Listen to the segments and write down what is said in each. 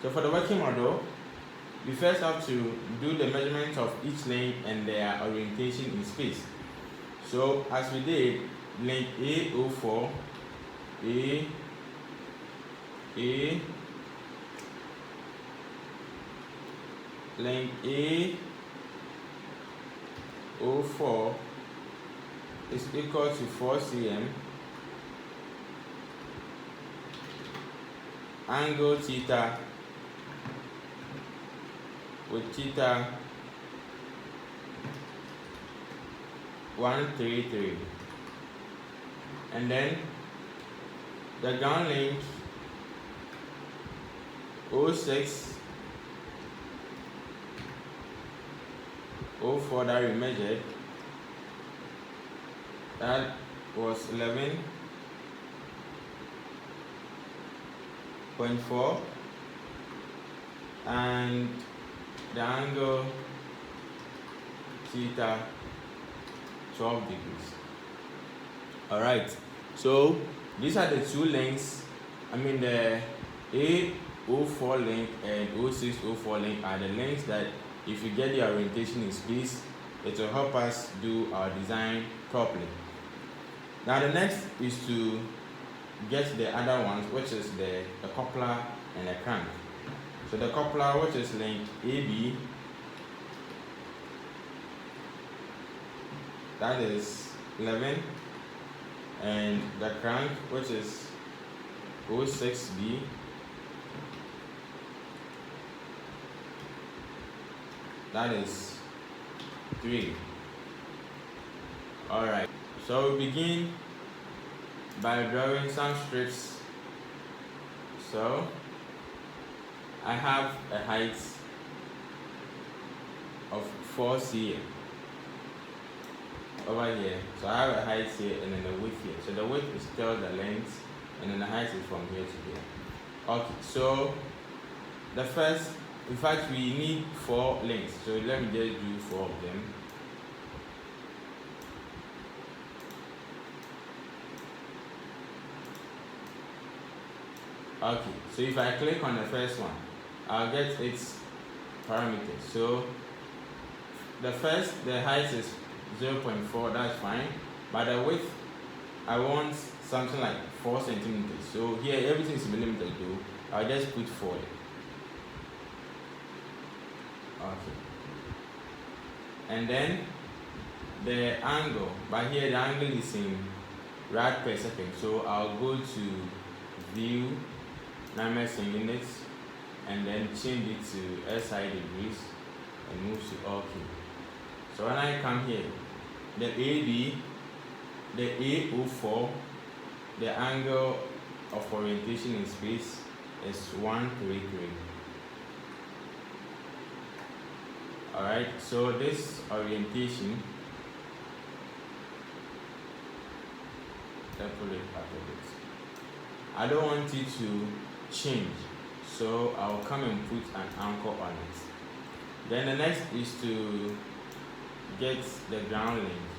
So for the working model, we first have to do the measurement of each link and their orientation in space. So as we did, link A04, A, link A04 is equal to 4 cm, angle theta with theta 133, and then the ground length 06 04 that we measured, that was 11.4, and the angle theta 12 degrees. Alright, so these are the two lengths. The A04 length and 0604 length are the lengths that if you get the orientation in space, it will help us do our design properly. Now the next is to get the other ones, which is the coupler and the crank. So the coupler, which is link AB, that is 11, and the crank, which is 06B, that is 3. Alright, so we begin by drawing some strips. So I have a height of 4 cm over here. So I have a height here and then the width here. So the width is still the length, and then the height is from here to here. Okay, so the first, in fact, we need 4 lengths. So let me just do 4 of them. Okay, so if I click on the first one, I'll get its parameters. So the height is 0.4, that's fine. But the width, I want something like 4 centimeters. So here everything is millimeters though. I'll just put 4. Okay. And then the angle, but here the angle is in rad per second. So I'll go to view, numbers in units, and then change it to SI degrees and move to OK. So when I come here, the AB, the A04, the angle of orientation in space is 133. Alright, so this orientation, let's put it back a bit. I don't want it to change, so I'll come and put an anchor on it. Then the next is to get the ground length.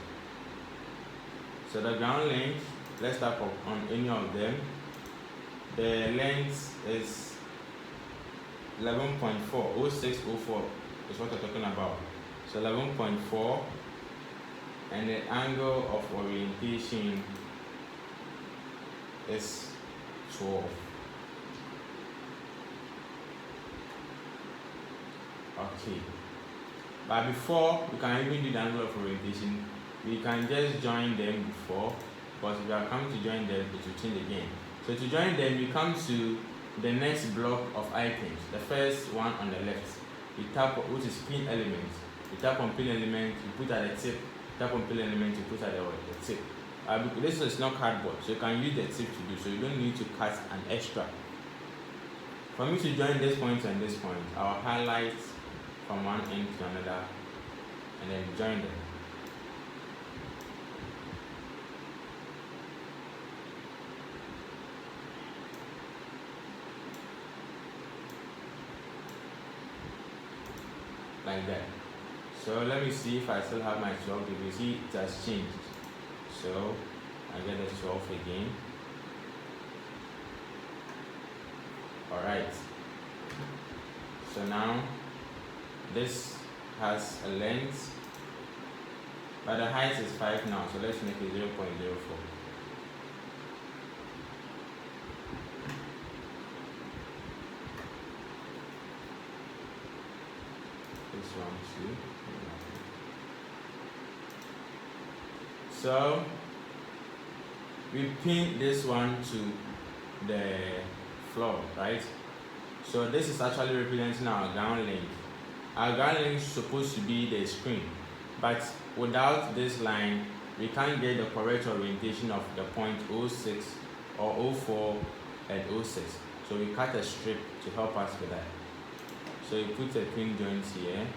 So the ground length, let's start on any of them. The length is 11.4, 0604 is what we're talking about. So 11.4, and the angle of orientation is 12. Okay, but before we can even do the angle of orientation, we can just join them before, because if we are coming to join them, it will change again. So to join them, you come to the next block of items, the first one on the left. You tap, which is pin element. You tap on pin element, you put at the tip. Tap on pin element, you put at the tip. This is not cardboard, so you can use the tip to do, so you don't need to cut an extra. For me to join this point and this point, I'll highlight from one end to another and then join them. Like that. So let me see if I still have my 12 degrees. See, it has changed. So I get the 12 again. Alright. So now this has a length, but the height is 5 now, so let's make it 0.04. This one too. So we pin this one to the floor, right? So this is actually representing our ground link. Our ground link is supposed to be the screen, but without this line, we can't get the correct orientation of the point 06 or 04 and 06. So we cut a strip to help us with that. So you put a pin joint here,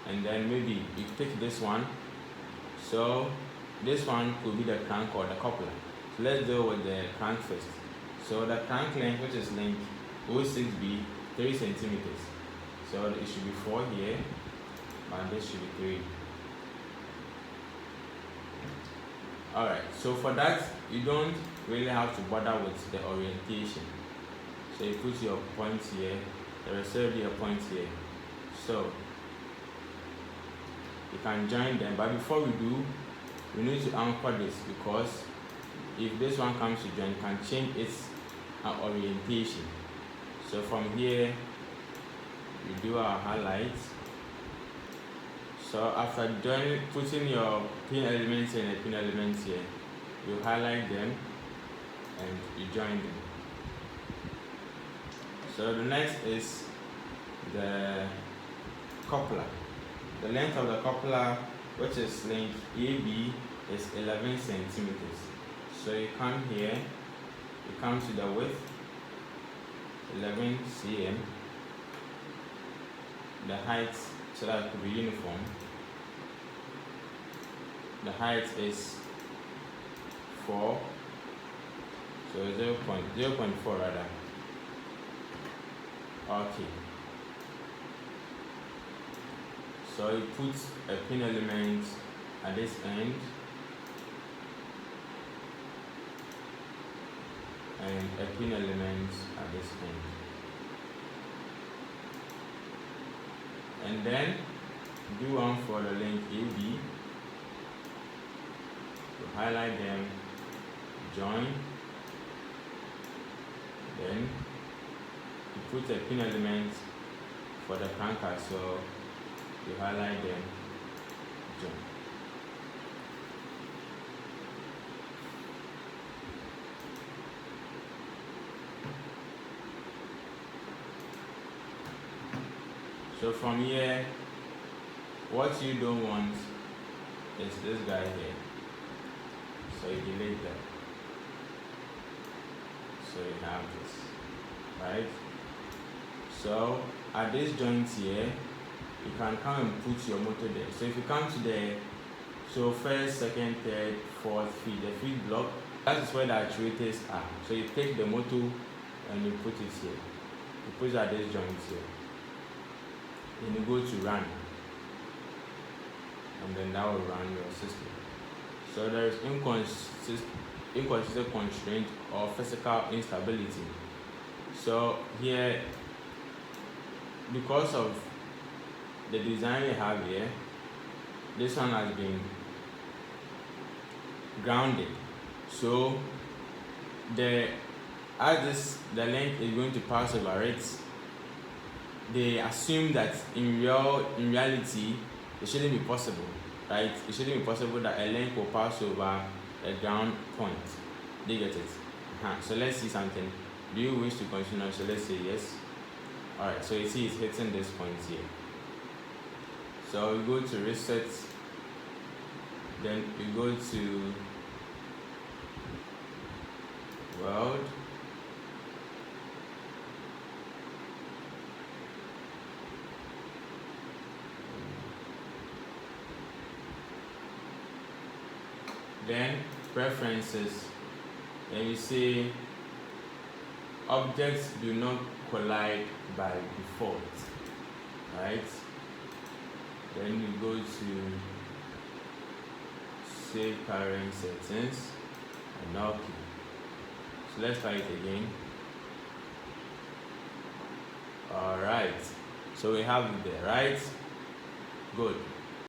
and then maybe you take this one. So this one could be the crank or the coupler. So let's deal with the crank first. So the crank length, which is length 06B, 3 centimeters. So it should be 4 here, and this should be 3. Alright, so for that, you don't really have to bother with the orientation. So you put your point here, there is already a point here. So you can join them, but before we do, we need to anchor this, because if this one comes to join, you can change its orientation. So from here, we do our highlights. So after putting your pin elements and the pin elements here, you highlight them and you join them. So the next is the coupler. The length of the coupler, which is length AB, is 11 centimeters. So you come here, you come to the width, 11 cm. The height, so that it could be uniform. The height is 4, so 0.4 rather. Okay. So you put a pin element at this end and a pin element at this end. And then do one for the length AB. You highlight them, join, then you put a pin element for the cranker, so you highlight them, join. So from here, what you don't want is this guy here. So you delete that. So you have this, right? So at this joint here, you can come and put your motor there. So if you come to the first, second, third, fourth feed, the feed block, that is where the actuators are. So you take the motor and you put it here. You put it at this joint here. Then you go to run, and then that will run your system. So there is inconsistent constraint or physical instability. So here, because of the design we have here, this one has been grounded. So the length is going to pass over it. They assume that in reality it shouldn't be possible, right? It shouldn't be possible that a length will pass over a ground point. They get it? So let's see something. Do you wish to continue? So let's say yes. Alright, so you see it's hitting this point here. So we go to reset, then we go to world. Then preferences, and you see objects do not collide by default, right? Then you go to save current settings and okay. So let's try it again. All right, so we have it there, right? Good.